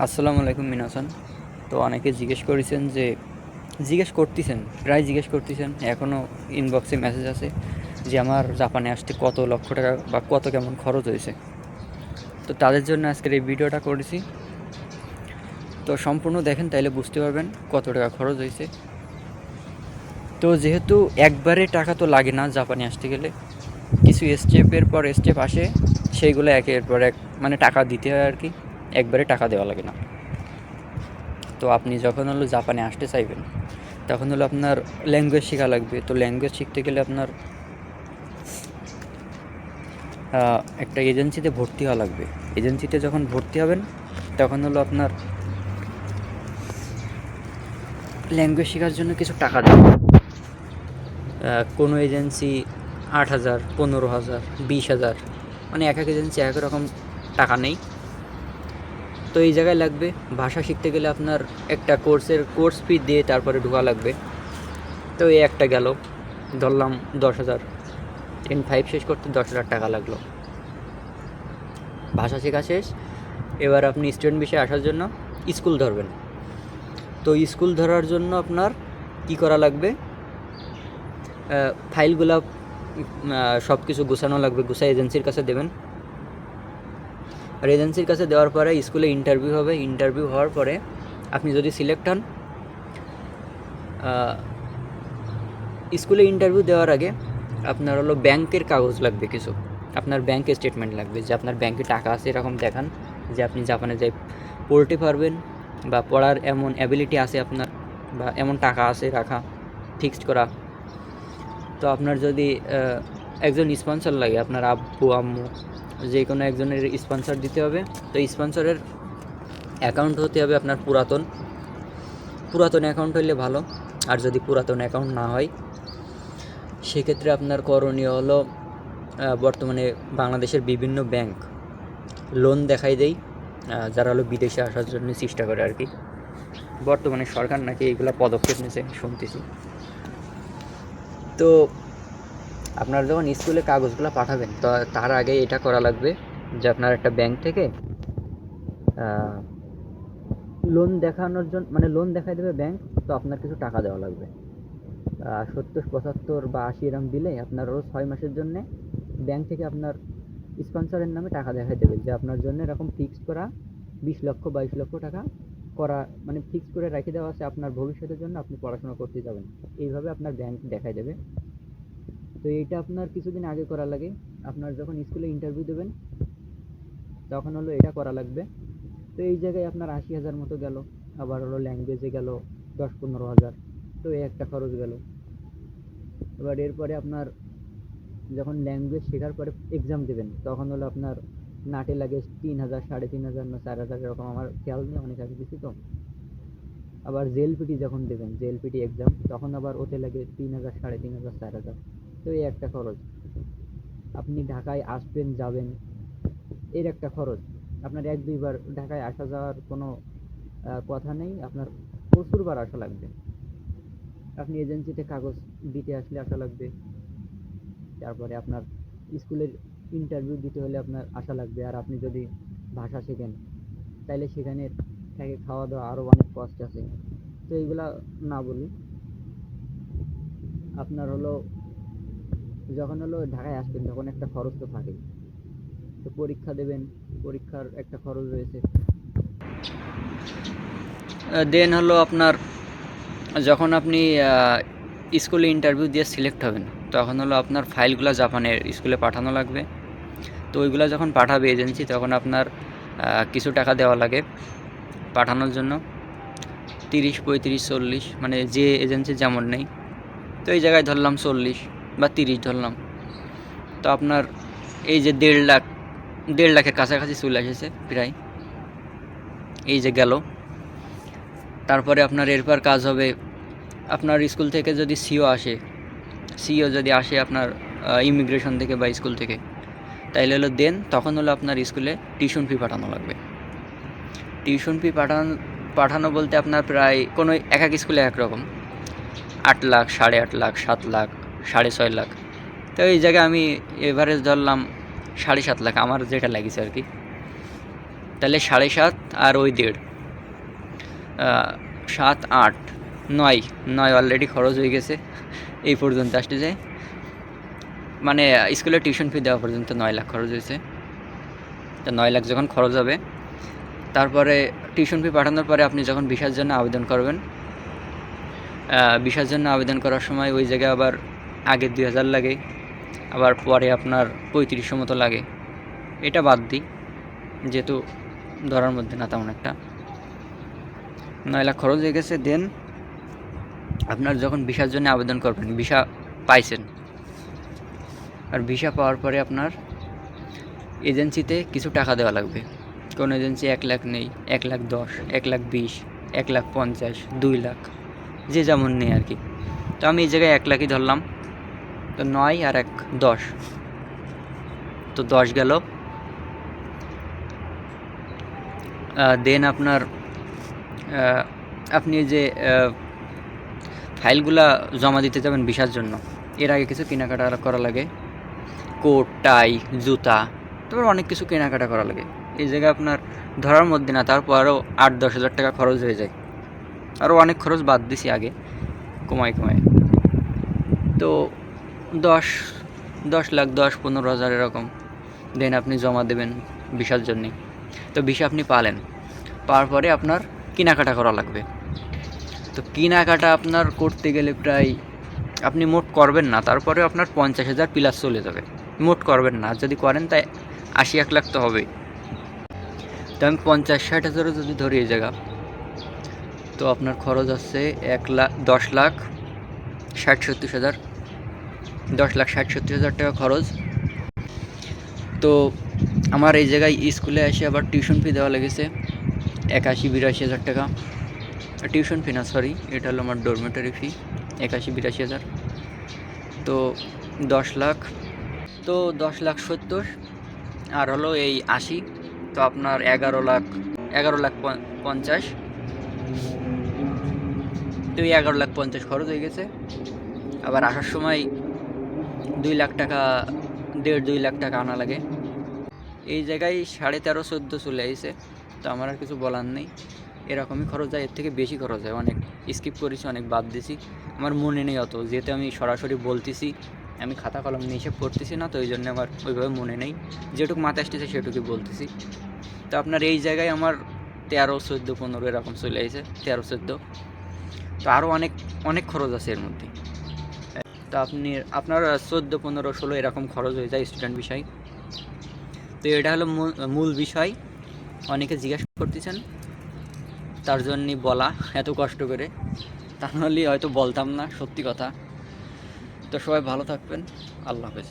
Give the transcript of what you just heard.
আসসালামু আলাইকুম মিনাসান। তো অনেকে জিজ্ঞেস করতেছেন, প্রায় জিজ্ঞেস করতেছেন, এখনও ইনবক্সে মেসেজ আছে যে আমার জাপানে আসতে কত লক্ষ টাকা বা কত কেমন খরচ হয়েছে। তো তাদের জন্য আজকের এই ভিডিওটা করেছি। তো সম্পূর্ণ দেখেন, তাইলে বুঝতে পারবেন কত টাকা খরচ হয়েছে। তো যেহেতু একবারে টাকা তো লাগে না জাপানে আসতে গেলে, কিছু স্টেপের পর স্টেপ আসে, সেইগুলো একের পর এক মানে টাকা দিতে হয় আর কি, একবারে টাকা দেওয়া লাগে না। তো আপনি যখন জাপানে আসতে চাইবেন, তখন আপনার ল্যাঙ্গুয়েজ শেখা লাগবে। তো ল্যাঙ্গুয়েজ শিখতে গেলে আপনার একটা এজেন্সিতে ভর্তি হওয়া লাগবে। এজেন্সিতে যখন ভর্তি হবেন, তখন আপনার ল্যাঙ্গুয়েজ শেখার জন্য কিছু টাকা দেবে। কোনো এজেন্সি 8,000, 15,000, 20,000, মানে এক এক এজেন্সি এক রকম টাকা নেই। তো এই জায়গায় লাগবে। ভাষা শিখতে গেলে আপনার একটা কোর্স ফি দিয়ে তারপরে ঢোকা লাগবে। তো এই একটা গেল, ধরলাম 10,000। N5 শেষ করতে 10,000 টাকা লাগলো। ভাষা শেখা শেষ। এবার আপনি স্টুডেন্ট বিষয়ে আসার জন্য স্কুল ধরবেন। তো স্কুল ধরার জন্য আপনার কি করা লাগবে, ফাইলগুলো সব কিছু গোছানো লাগবে, গোছায় এজেন্সির কাছে দেবেন। আর এজেন্সির কাছে দেওয়ার পরে স্কুলে ইন্টারভিউ হবে। ইন্টারভিউ হওয়ার পরে আপনি যদি সিলেক্ট হন, স্কুলে ইন্টারভিউ দেওয়ার আগে আপনার ব্যাংকের কাগজ লাগবে কিছু। আপনার ব্যাংক স্টেটমেন্ট লাগবে, যে আপনার ব্যাংকে টাকা আছে এরকম দেখান, যে আপনি জাপানে যাই পড়তে পারবেন বা পড়ার এমন অ্যাবিলিটি আছে আপনার, বা এমন টাকা আছে রাখা, ফিক্সড করা। তো আপনার যদি একজন স্পন্সর লাগে, আপনার আব্বু আম্মু যে কোনো একজনের স্পন্সর দিতে হবে। তো স্পন্সরের অ্যাকাউন্ট হতে হবে আপনার পুরাতন অ্যাকাউন্ট হলে ভালো। আর যদি পুরাতন অ্যাকাউন্ট না হয়, সেক্ষেত্রে আপনার করণীয় হলো, বর্তমানে বাংলাদেশের বিভিন্ন ব্যাংক লোন দেখাই দেয় যারা বিদেশে আসার জন্য চেষ্টা করে আর কি। বর্তমানে সরকার নাকি এইগুলো পদক্ষেপ নিয়েছে শুনতেছি। তো আপনারা যখন স্কুলে কাগজগুলো পাঠাবেন, তো তার আগে এটা করা লাগবে যে আপনার একটা ব্যাংক থেকে লোন দেখানোর জন্য, মানে লোন দেখাই দেবে ব্যাংক। তো আপনার কিছু টাকা দেওয়া লাগবে, 70, 75 বা 80 এরম দিলে আপনার 6 মাসের জন্য ব্যাংক থেকে আপনার স্পন্সরের নামে টাকা দেখাই দেবে, যে আপনার জন্য এরকম ফিক্স করা 20 লক্ষ 22 লক্ষ টাকা করা, মানে ফিক্স করে রেখে দেওয়া আছে আপনার ভবিষ্যতের জন্য, আপনি পড়াশোনা করতে যাবেন। এইভাবে আপনার ব্যাংক দেখাই দেবে। তো এইটা আপনার কিছুদিন আগে করা লাগে। আপনার যখন স্কুলে ইন্টারভিউ দেবেন, তখন এটা করা লাগবে। তো এই জায়গায় আপনার 80,000 মতো গেল। আবার ল্যাঙ্গুয়েজে গেল 10-15,000। তো এই একটা খরচ গেল। এবার এরপরে আপনার যখন ল্যাঙ্গুয়েজ শেখার পরে এক্সাম দেবেন, তখন আপনার নাটে লাগে 3,000, 3,500 না 4,000 এরকম, আমার খেয়াল নেই, অনেক আগে দিছি তো। আবার জেএলপিটি যখন দেবেন, জেএলপিটি এক্সাম, তখন আবার ওতে লাগে 3,000, 3,500, 4,000। তো এই একটা খরচ। আপনি ঢাকায় আসবেন যাবেন, এর একটা খরচ। আপনার 1-2 বার ঢাকায় আসা যাওয়ার কোনো কথা নেই, আপনার প্রচুরবার আসা লাগবে। আপনি এজেন্সিতে কাগজ দিতে আসলে আসা লাগবে। তারপরে আপনার স্কুলের ইন্টারভিউ দিতে হলে আপনার আসা লাগবে। আর আপনি যদি ভাষা শেখেন, তাইলে সেখানে থেকে খাওয়া দাওয়া আরও অনেক কষ্ট আছে। তো এইগুলা না বলি, আপনার যখন ঢাকায় আসবেন, তখন একটা খরচ তো থাকেই। তো পরীক্ষা দেবেন, পরীক্ষার একটা খরচ রয়েছে। দেন আপনার যখন আপনি স্কুলে ইন্টারভিউ দিয়ে সিলেক্ট হবেন, তখন আপনার ফাইলগুলো জাপানের স্কুলে পাঠানো লাগবে। তো ওইগুলো যখন পাঠাবে এজেন্সি, তখন আপনার কিছু টাকা দেওয়া লাগে পাঠানোর জন্য, 30, 35, 40, মানে যে এজেন্সি যেমন নেই। তো এই জায়গায় ধরলাম 40 বা 30 ধরলাম। তো আপনার এই যে 1.5 লাখের কাছাকাছি চলে এসেছে প্রায়, এই যে গেল। তারপরে আপনার এরপর কাজ হবে, আপনার স্কুল থেকে যদি সিও যদি আসে আপনার ইমিগ্রেশন থেকে বা স্কুল থেকে, তাইলে দেন তখন আপনার স্কুলে টিউশন ফি পাঠানো লাগবে। টিউশন ফি পাঠানো বলতে আপনার প্রায় কোনো এক এক স্কুলে একরকম, 8 লাখ, 8.5 লাখ, 7 লাখ, 6.5 লাখ। তো এই জায়গায় আমি এভারেজ ধরলাম 7.5 লাখ, আমার যেটা লাগিয়েছে আর কি। তাহলে 7.5 আর ওই 1.5, 7, 8, 9 অলরেডি খরচ হয়ে গেছে এই পর্যন্ত আসতে যায়, মানে স্কুলে টিউশন ফি দেওয়া পর্যন্ত 9 লাখ খরচ হয়েছে। তো 9 লাখ যখন খরচ হবে, তারপরে টিউশন ফি পাঠানোর পরে আপনি যখন ভিসার জন্য আবেদন করবেন, ভিসার জন্য আবেদন করার সময় ওই জায়গায় আবার আগে 2000 লাগে, আবার পরে আপনার 3500 মতো লাগে। এটা বাদ দিই, যেহেতু ধরার মধ্যে না তেমন একটা। 9 লাখ খরচ হয়ে গেছে। দেন আপনার যখন ভিসার জন্য আবেদন করবেন, ভিসা পাইছেন, আর ভিসা পাওয়ার পরে আপনার এজেন্সিতে কিছু টাকা দেওয়া লাগবে। কোন এজেন্সি 1 লাখ নেই, 1,10,000, 1,20,000, 1,50,000, 2 লাখ, যে যেমন নেই আর কি। তো আমি এই জায়গায় 1 লাখই ধরলাম। তো 9 আর 1, 10, তো 10 গেল। দেন আপনার আপনি যে ফাইলগুলা জমা দিতে যাবেন ভিসার জন্য, এর আগে কিছু কেনাকাটা করা লাগে, কোট, টাই, জুতা, তারপর অনেক কিছু কেনাকাটা করা লাগে। এই জায়গায় আপনার ধরার মধ্যে না, তারপর আরও 8-10 হাজার টাকা খরচ হয়ে যায়। আরও অনেক খরচ বাদ দিছি আগে কমায়। তো 10 লাখ, 10-15 হাজার এরকম দেন আপনি জমা দেবেন ভিসার জন্যে। তো ভিসা আপনি পাওয়ার পরে আপনার কেনাকাটা করা লাগবে। তো কেনাকাটা আপনার করতে গেলে প্রায়, আপনি মোট করবেন না, তারপরে আপনার 50,000 প্লাস চলে যাবে। মোট করবেন না, যদি করেন তাই 80-1 লাখ তো হবেই। তো আমি 50-60 হাজারও যদি ধরি এই জায়গা, তো আপনার খরচ আসছে 10 লাখ 60-70 হাজার, 10 লাখ 60-70 হাজার টাকা খরচ। তো আমার এই জায়গায় স্কুলে এসে আবার টিউশন ফি দেওয়া লেগেছে 81-82 হাজার টাকা। টিউশন ফি না, সরি, এটা হলো আমার ডরমেটারি ফি, 81-82 হাজার। তো 10 লাখ, তো 10,70,000 আর হলো এই 80, তো আপনার 11,50,000। তো এই 11,50,000 খরচ হয়ে গেছে। আবার আসার সময় 2 লাখ টাকা, 1.5-2 লাখ টাকা আনা লাগে। এই জায়গায় 13.5-14 চলে আসছে। তো আমার আর কিছু বলার নেই, এরকমই খরচ যায়, এর থেকে বেশি খরচ হয়। অনেক স্কিপ করেছি, অনেক বাদ দিছি, আমার মনে নেই অত, যেহেতু আমি সরাসরি বলতেছি, আমি খাতা কলম নিয়ে হিসেব করতেছি না, তো ওই জন্য আমার ওইভাবে মনে নেই, যেটুকু মাথায় আসতেছে সেটুকুই বলতেছি। তো আপনার এই জায়গায় আমার 13-14-15 এরকম চলে আসছে, 13-14। তো আরও অনেক খরচ আছে এর মধ্যে। তো আপনার 14-15-16 এরকম খরচ হয়ে যায় স্টুডেন্ট বিষয়। তো এটা হলো মূল বিষয়। অনেকে জিজ্ঞাসা করতেছেন, তার জন্যই বলা এত কষ্ট করে, তা নাহলে হয়তো বলতাম না, সত্যি কথা। তো সবাই ভালো থাকবেন, আল্লাহ হাফেজ।